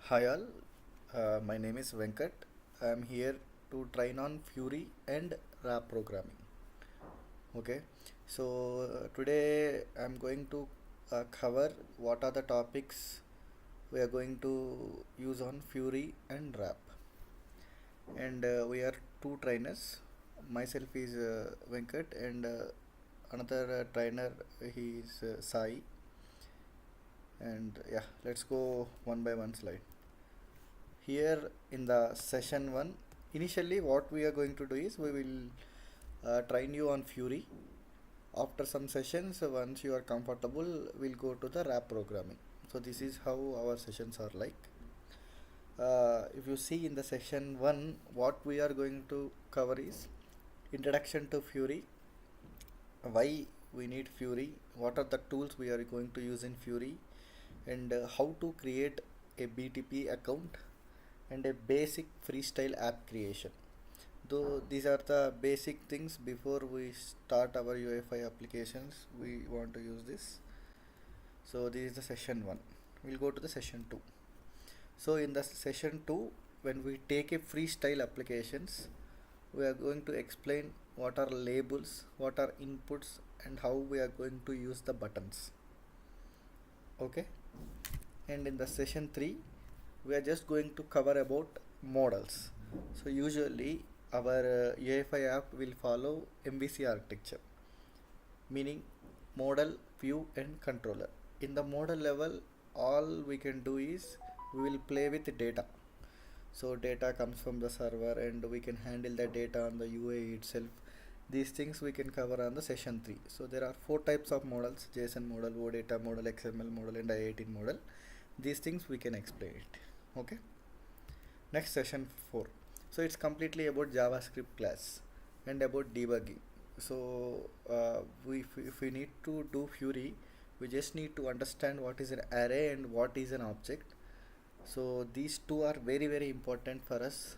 Hi all, my name is Venkat. I am here to train on Fury and RAP programming. Okay, so today I am going to cover what are the topics we are going to use on Fury and RAP. And we are two trainers. Myself is Venkat, and another trainer, he is Sai. And yeah, let's go one by one slide. Here in the session 1, initially what we are going to do is we will train you on Fury. After some sessions, once you are comfortable, we'll go to the RAP programming. So this is how our sessions are like. If you see in the session 1, what we are going to cover is introduction to Fury, why we need Fury, what are the tools we are going to use in Fury, and how to create a BTP account and a basic freestyle app creation. Though these are the basic things before we start our UEFI applications, we want to use this. So this is the session 1. We'll go to the session 2. So in the session 2, when we take a freestyle applications, we are going to explain what are labels, what are inputs, and how we are going to use the buttons. Okay. And in the session 3, we are just going to cover about models. So usually our UEFI app will follow MVC architecture, meaning model, view and controller. In the model level, all we can do is we will play with data. So data comes from the server and we can handle the data on the UAE itself. These things we can cover on the session 3. So there are 4 types of models: JSON model, OData model, XML model and I18 model. These things we can explain it. Okay. Next, session 4. So it's completely about JavaScript class and about debugging. So if we need to do Fury, we just need to understand what is an array and what is an object. So these two are very important for us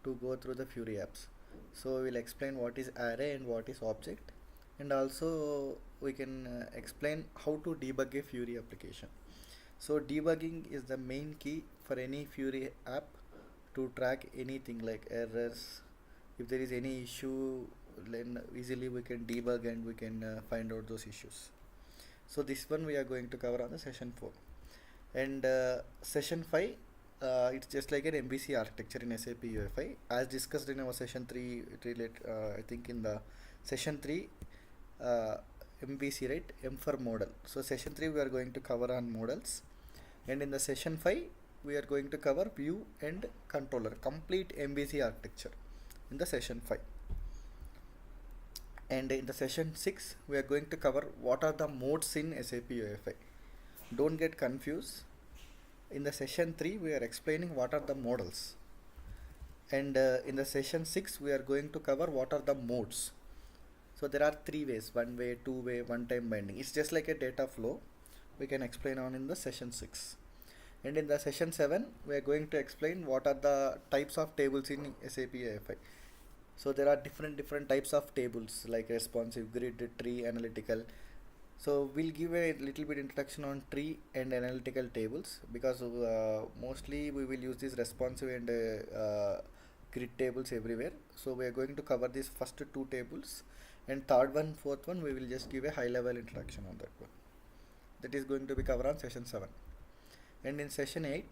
to go through the Fury apps. So we'll explain what is array and what is object, and also we can explain how to debug a Fury application. So debugging is the main key for any Fury app to track anything like errors. If there is any issue, then easily we can debug and we can find out those issues. So this one we are going to cover on the session 4. And session 5, it's just like an MVC architecture in SAP UEFI as discussed in our session 3. I think in the session 3, MVC, right? M for model. So session 3 we are going to cover on models, and in the session 5 we are going to cover view and controller, complete MVC architecture in the session 5. And in the session 6 we are going to cover what are the modes in SAP UEFI. Don't get confused. In the session 3 we are explaining what are the models, and in the session 6 we are going to cover what are the modes. So there are 3 ways: one way, two way, one time binding. It's just like a data flow. We can explain on in the session 6. And in the session 7 we are going to explain what are the types of tables in SAP UEFI. So there are different types of tables like responsive, grid, tree, analytical. So we'll give a little bit introduction on tree and analytical tables, because mostly we will use this responsive and grid tables everywhere. So we are going to cover these first 2 tables, and third one, fourth one, we will just give a high level introduction on that one. That is going to be covered on session 7. And in session 8,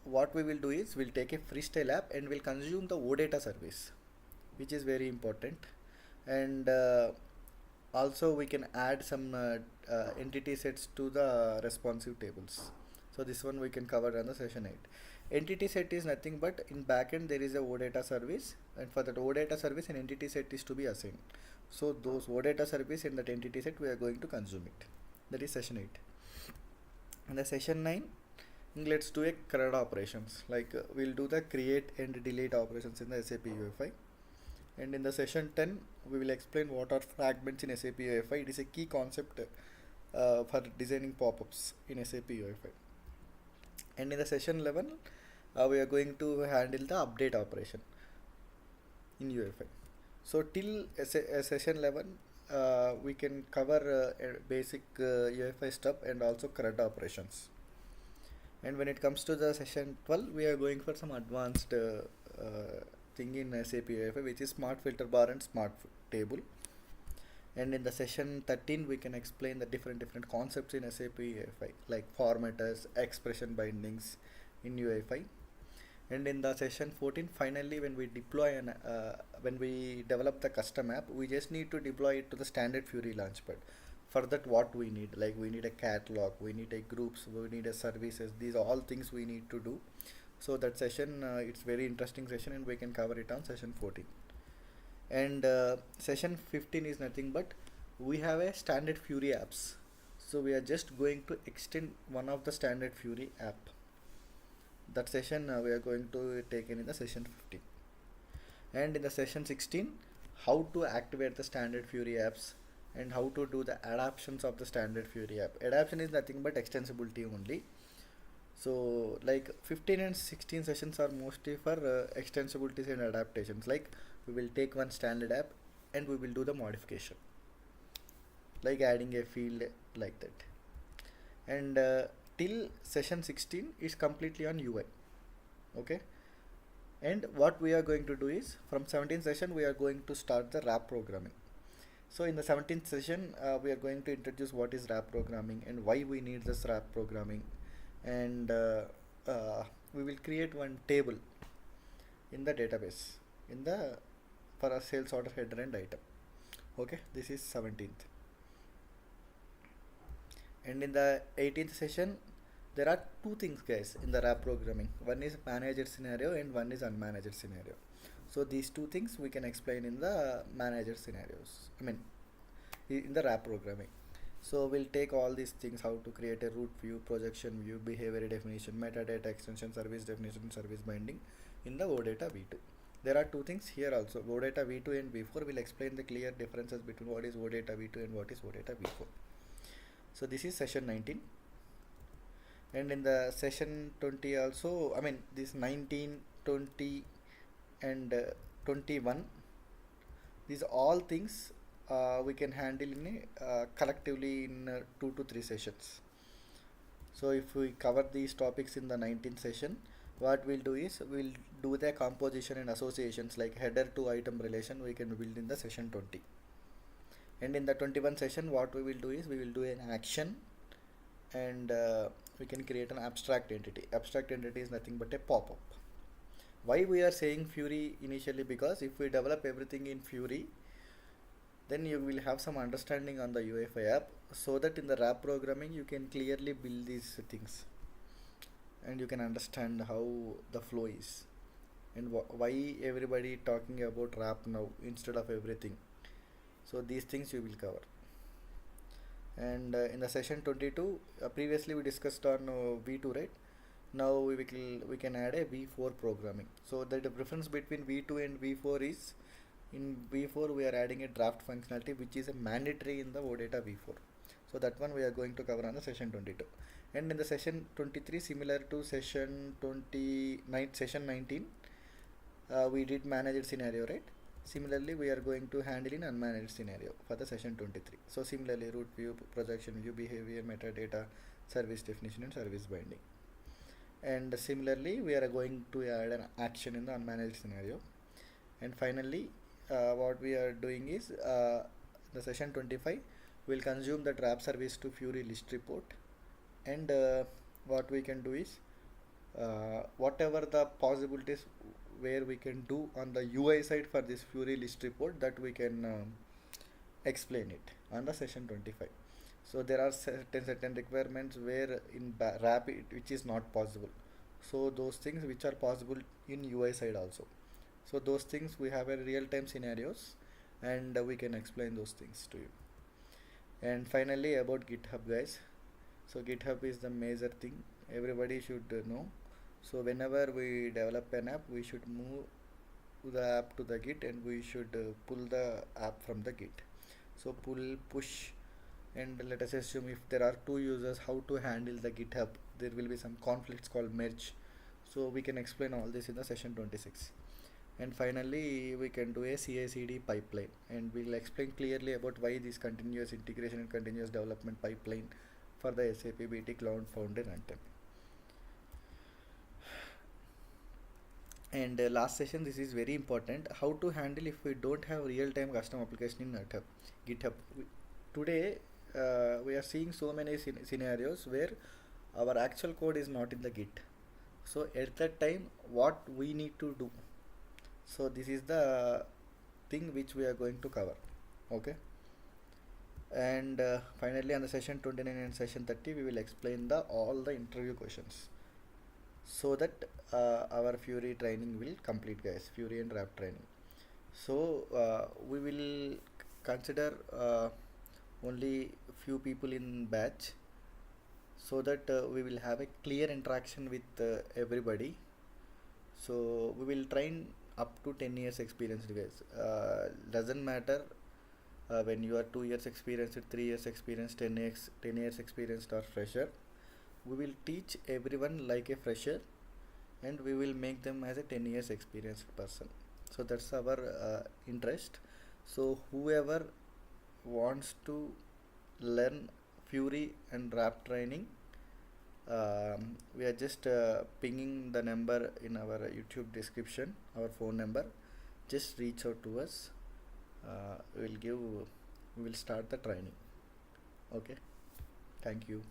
what we will do is we'll take a freestyle app and we'll consume the OData service, which is very important. And also we can add some entity sets to the responsive tables. So this one we can cover on the session 8. Entity set is nothing but in backend there is a OData service, and for that OData service an entity set is to be assigned. So those OData service in that entity set we are going to consume it. That is session 8. In the session 9, let's do a CRUD operations, like we'll do the create and delete operations in the SAP UEFI. And in the session 10 we will explain what are fragments in SAP UEFI. It is a key concept for designing pop-ups in SAP UEFI. And in the session 11 we are going to handle the update operation in UEFI. So till session 11 we can cover basic UEFI stuff and also CRUD operations. And when it comes to the session 12, we are going for some advanced thing in SAP UEFI, which is smart filter bar and smart table. And in the session 13, we can explain the different concepts in SAP UEFI, like formatters, expression bindings in UEFI. And in the session 14, finally, when we deploy and when we develop the custom app, we just need to deploy it to the standard Fury Launchpad. For that, what we need, like we need a catalog, we need a groups, we need a services. These are all things we need to do. So that session, it's very interesting session, and we can cover it on session 14. And session 15 is nothing but we have a standard Fury apps. So we are just going to extend one of the standard Fury app. That session we are going to take in the session 15. And in the session 16, how to activate the standard Fury apps and how to do the adaptations of the standard Fury app. Adaptation is nothing but extensibility only. So like 15 and 16 sessions are mostly for extensibilities and adaptations. Like we will take one standard app and we will do the modification, like adding a field like that. And till session 16 is completely on UI. Okay. And what we are going to do is from 17th session we are going to start the RAP programming. So in the 17th session we are going to introduce what is RAP programming and why we need this RAP programming. And we will create one table in the database in the for a sales order header and item. Okay, this is 17th. And in the 18th session there are two things, guys, in the RAP programming. One is manager scenario and one is unmanaged scenario. So these two things we can explain in the manager scenarios, I mean in the RAP programming. So we'll take all these things, how to create a root view, projection view, behavior definition, metadata extension, service definition, service binding in the OData V2. There are two things here also. OData V2 and V4 will explain the clear differences between what is OData V2 and what is OData V4. So this is session 19. And in the session 20 also, I mean this 19, 20 and 21, these all things we can handle in collectively in 2 to 3 sessions. So if we cover these topics in the 19th session, what we'll do is we'll do the composition and associations like header to item relation we can build in the session 20. And in the 21 session what we will do is we will do an action and we can create an abstract entity. Abstract entity is nothing but a pop-up. Why we are saying Fury initially? Because if we develop everything in Fury, then you will have some understanding on the UEFI app, so that in the RAP programming you can clearly build these things and you can understand how the flow is and why everybody talking about RAP now instead of everything. So these things you will cover. And in the session 22, previously we discussed on V2, right? Now we can add a V4 programming. So the difference between V2 and V4 is, in V4 we are adding a draft functionality which is a mandatory in the OData V4. So that one we are going to cover on the session 22. And in the session 23, similar to session 19, we did managed scenario, right? Similarly we are going to handle in unmanaged scenario for the session 23. So similarly root view, projection view, behavior, metadata, service definition and service binding. And similarly we are going to add an action in the unmanaged scenario. And finally what we are doing is the session 25 will consume the RAP service to Fury list report. And what we can do is whatever the possibilities where we can do on the UI side for this Fury list report, that we can explain it on the session 25. So there are certain requirements where in RAP which is not possible. So those things which are possible in UI side also. So those things we have a real-time scenarios and we can explain those things to you. And finally about GitHub, guys. So GitHub is the major thing everybody should know. So whenever we develop an app, we should move the app to the Git and we should pull the app from the Git. So pull, push, and let us assume if there are two users, how to handle the GitHub. There will be some conflicts called merge. So we can explain all this in the session 26. And finally we can do a CI/CD pipeline, and we'll explain clearly about why this continuous integration and continuous development pipeline for the SAP BT Cloud Foundry runtime. And last session, this is very important, how to handle if we don't have real-time custom application in GitHub. Today we are seeing so many scenarios where our actual code is not in the Git. So at that time, what we need to do? So this is the thing which we are going to cover. Okay. And finally, on the session 29 and session 30, we will explain the all the interview questions, so that our Fury training will complete, guys. Fury and RAP training. So we will consider only few people in batch, so that we will have a clear interaction with everybody. So we will train up to 10 years experience, guys. Doesn't matter when you are 2 years experienced, 3 years experience, 10 years experienced or fresher. We will teach everyone like a fresher, and we will make them as a 10 years experienced person. So that's our interest. So whoever wants to learn Fury and RAP training, we are just pinging the number in our YouTube description, our phone number. Just reach out to us. We will start the training. Okay. Thank you.